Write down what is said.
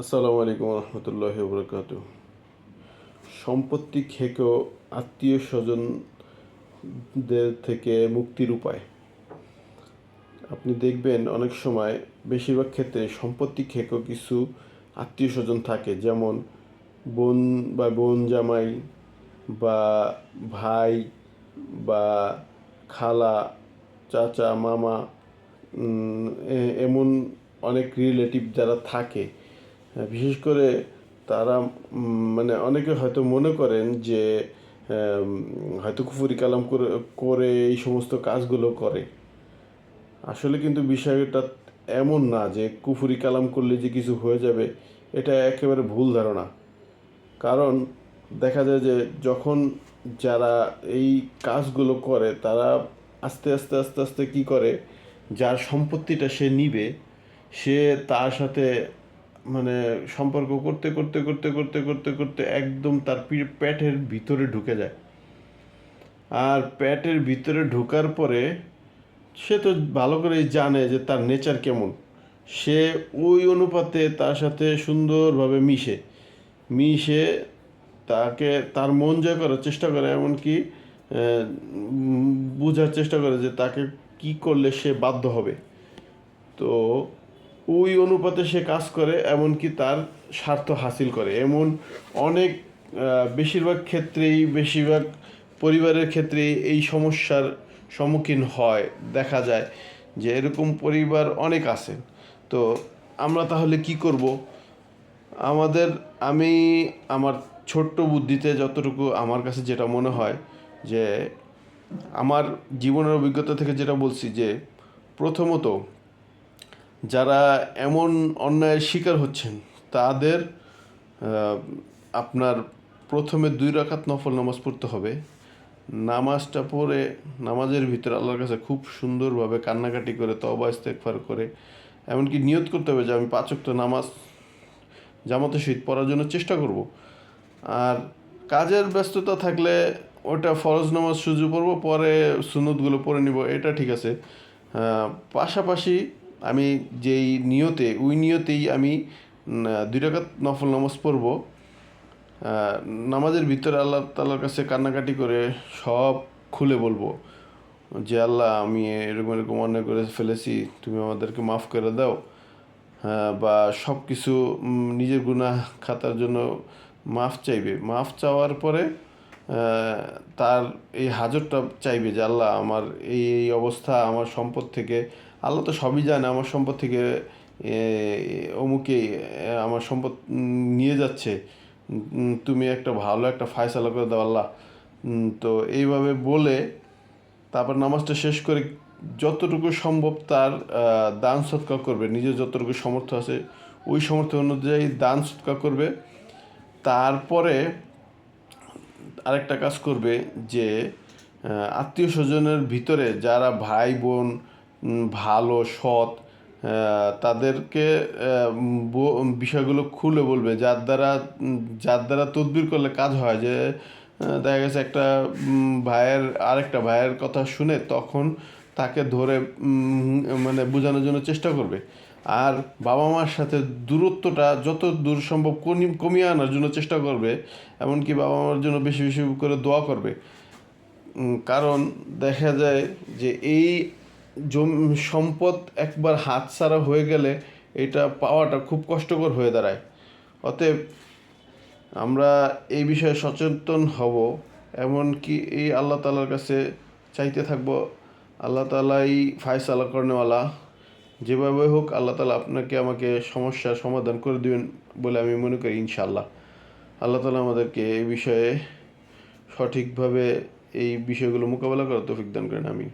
আসসালামু আলাইকুম রহমতুল্লাহি বরকাতু। সম্পত্তি খেকো আত্মীয় স্বজনদের থেকে মুক্তির উপায়। আপনি দেখবেন অনেক সময় বেশিরভাগ ক্ষেত্রে সম্পত্তি খেকো কিছু আত্মীয় স্বজন থাকে, যেমন বোন বা বোন জামাই বা ভাই বা খালা, চাচা, মামা, এমন অনেক রিলেটিভ যারা থাকে। বিশেষ করে তারা মানে অনেকে হয়তো মনে করেন যে হয়তো কুফরি কালাম করে করে এই সমস্ত কাজগুলো করে। আসলে কিন্তু বিষয়টা এমন না যে কুফরি কালাম করলে যে কিছু হয়ে যাবে, এটা একেবারে ভুল ধারণা। কারণ দেখা যায় যে যখন যারা এই কাজগুলো করে তারা আস্তে আস্তে আস্তে আস্তে কী করে, যার সম্পত্তিটা সে নিবে সে তার সাথে মানে সম্পর্ক করতে করতে করতে করতে করতে করতে একদম তার পেটের ভিতরে ঢুকে যায়। আর পেটের ভিতরে ঢোকার পরে সে তো ভালো করেই জানে যে তার নেচার কেমন। সে ওই অনুপাতে তার সাথে সুন্দরভাবে মিশে মিশে তাকে তার মন জয় করার চেষ্টা করে, এমনকি বোঝার চেষ্টা করে যে তাকে কি করলে সে বাধ্য হবে। তো ওই অনুপাতে সে কাজ করে, এমনকি তার স্বার্থ হাসিল করে। এমন অনেক বেশিরভাগ পরিবারের ক্ষেত্রেই এই সমস্যার সম্মুখীন হয়। দেখা যায় যে এরকম পরিবার অনেক আছে। তো আমরা তাহলে কি করব? আমাদের আমি আমার ছোট্ট বুদ্ধিতে যতটুকু আমার কাছে যেটা মনে হয়, যে আমার জীবনের অভিজ্ঞতা থেকে যেটা বলছি, যে প্রথমত যারা এমন অন্যায়ের শিকার হচ্ছেন তাদের আপনার প্রথমে 2 রাকাত নফল নামাজ পড়তে হবে। নামাজটা পড়ে নামাজের ভিতরে আল্লাহর কাছে খুব সুন্দরভাবে কান্নাকাটি করে, তওবা ইস্তেগফার করে, এমনকি নিয়ত করতে হবে যে আমি 5 ওয়াক্ত নামাজ জামাতের সহিত পড়ার জন্য চেষ্টা করব। আর কাজের ব্যস্ততা থাকলে ওটা ফরজ নামাজ শুরু পড়ব, পরে সুন্নতগুলো পড়ে নিব, এটা ঠিক আছে। পাশাপাশি আমি ওই নিয়তেই আমি 2 রাকাত নফল নামাজ পড়ব। নামাজের ভিতরে আল্লাহ তাআলার কাছে কান্নাকাটি করে সব খুলে বলবো যে আল্লাহ, আমি এরকম এরকম অন্যায় করে ফেলেছি, তুমি আমাদেরকে মাফ করে দাও। বা সব কিছু নিজের গুনাহ খাতার জন্য মাফ চাইবে। মাফ চাওয়ার পরে তার এই হাজতটা চাইবে যে আল্লাহ, আমার এই অবস্থা, আমার সম্পদ থেকে, আল্লাহ তো সবই জানে, আমার সম্পদ থেকে অমুকেই আমার সম্পদ নিয়ে যাচ্ছে, তুমি একটা ভালো একটা ফায়সালা করে দাও আল্লাহ। তো এইভাবে বলে তারপর নামাজটা শেষ করে যতটুকু সম্ভব তার দান সৎকার করবে। নিজের যতটুকু সামর্থ্য আছে ওই সামর্থ্য অনুযায়ী দান সৎকার করবে। তারপরে আরেকটা কাজ করবে যে আত্মীয় স্বজনের ভিতরে যারা ভাই বোন ভালো সৎ, তাদেরকে বিষয়গুলো খুলে বলবে, যার দ্বারা তদবির করলে কাজ হয়। যে দেখা গেছে একটা ভাইয়ের আরেকটা ভাইয়ের কথা শুনে তখন তাকে ধরে মানে বোঝানোর জন্য চেষ্টা করবে। আর বাবা মার সাথে দূরত্বটা যত দূর সম্ভব কমিয়ে আনার জন্য চেষ্টা করবে। এমনকি বাবা মার জন্য বেশি বেশি করে দোয়া করবে। কারণ দেখা যায় যে এই সম্পদ একবার হাতছাড়া হয়ে গেলে এটা পাওয়াটা খুব কষ্টকর হয়ে দাঁড়ায়। অতএব আমরা এই বিষয়ে সচেতন হব, এমনকি এই আল্লাহ তাআলার কাছে চাইতে থাকব। আল্লাহ তাআলাই ফায়সালা করেনওয়ালা। যেভাবে হোক আল্লাহ তাআলা আপনাকে আমাকে সমস্যার সমাধান করে দিবেন বলে আমি মনে করি, ইনশাআল্লাহ। আল্লাহ তাআলা আমাদেরকে এই বিষয়ে সঠিকভাবে এই বিষয়গুলো মোকাবেলা করার তৌফিক দান করেন। আমিন।